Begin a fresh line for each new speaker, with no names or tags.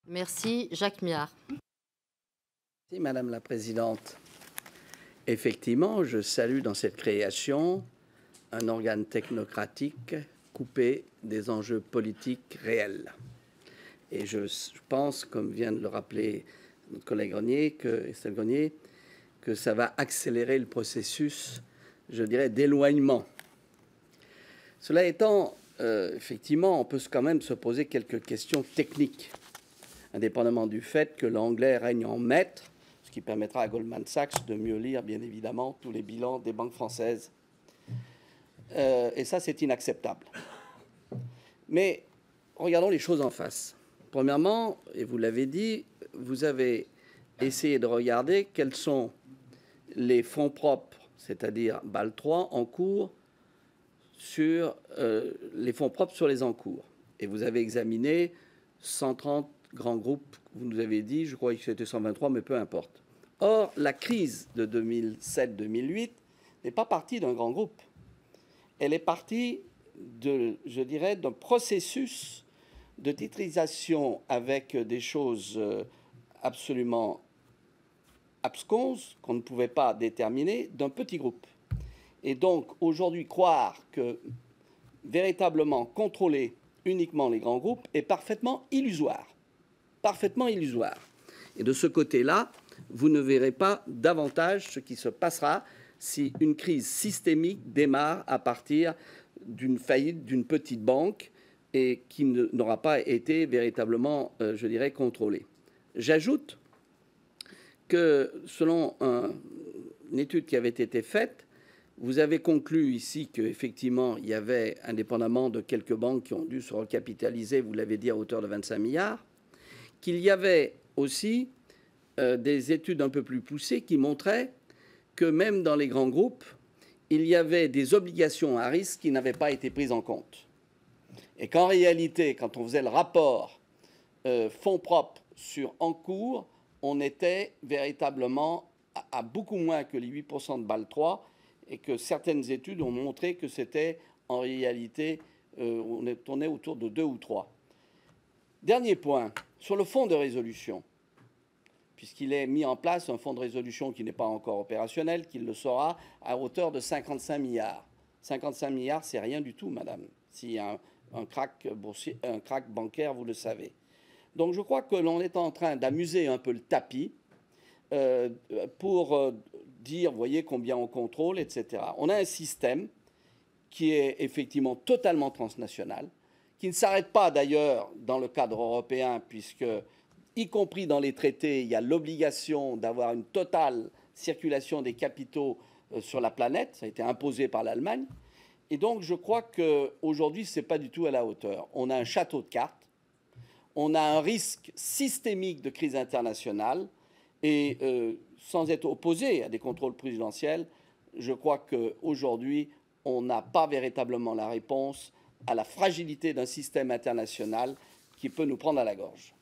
Merci. Jacques Miard.
Merci, Madame la Présidente. Effectivement, je salue dans cette création un organe technocratique coupé des enjeux politiques réels. Et je pense, comme vient de le rappeler notre collègue Estelle Grenier, que ça va accélérer le processus, je dirais, d'éloignement. Cela étant, effectivement, on peut quand même se poser quelques questions techniques, indépendamment du fait que l'anglais règne en maître, ce qui permettra à Goldman Sachs de mieux lire, bien évidemment, tous les bilans des banques françaises. Et ça, c'est inacceptable. Mais regardons les choses en face. Premièrement, et vous l'avez dit, vous avez essayé de regarder quels sont les fonds propres, c'est-à-dire BAL 3, en cours sur les fonds propres sur les encours. Et vous avez examiné 130 grands groupes, vous nous avez dit, je crois que c'était 123, mais peu importe. Or, la crise de 2007-2008 n'est pas partie d'un grand groupe. Elle est partie je dirais, d'un processus de titrisation avec des choses absolument absconses qu'on ne pouvait pas déterminer d'un petit groupe. Et donc, aujourd'hui, croire que véritablement contrôler uniquement les grands groupes est parfaitement illusoire. Parfaitement illusoire. Et de ce côté-là, vous ne verrez pas davantage ce qui se passera si une crise systémique démarre à partir d'une faillite d'une petite banque et qui n'aura pas été véritablement, je dirais, contrôlée. J'ajoute que selon une étude qui avait été faite, vous avez conclu ici qu'effectivement, il y avait, indépendamment de quelques banques qui ont dû se recapitaliser, vous l'avez dit, à hauteur de 25 milliards, qu'il y avait aussi des études un peu plus poussées qui montraient que même dans les grands groupes, il y avait des obligations à risque qui n'avaient pas été prises en compte. Et qu'en réalité, quand on faisait le rapport fonds propres sur encours, on était véritablement à beaucoup moins que les 8% de BAL 3 et que certaines études ont montré que c'était en réalité, on tournait autour de 2 ou 3. Dernier point, sur le fonds de résolution, puisqu'il est mis en place un fonds de résolution qui n'est pas encore opérationnel, qu'il le sera, à hauteur de 55 milliards. 55 milliards, c'est rien du tout, madame. S'il y a un crack boursier, un crack bancaire, vous le savez. Donc je crois que l'on est en train d'amuser un peu le tapis pour dire, vous voyez combien on contrôle, etc. On a un système qui est effectivement totalement transnational, qui ne s'arrête pas d'ailleurs dans le cadre européen, puisque y compris dans les traités, il y a l'obligation d'avoir une totale circulation des capitaux sur la planète. Ça a été imposé par l'Allemagne. Et donc, je crois qu'aujourd'hui, ce n'est pas du tout à la hauteur. On a un château de cartes. On a un risque systémique de crise internationale. Et sans être opposé à des contrôles présidentiels, je crois qu'aujourd'hui, on n'a pas véritablement la réponse à la fragilité d'un système international qui peut nous prendre à la gorge.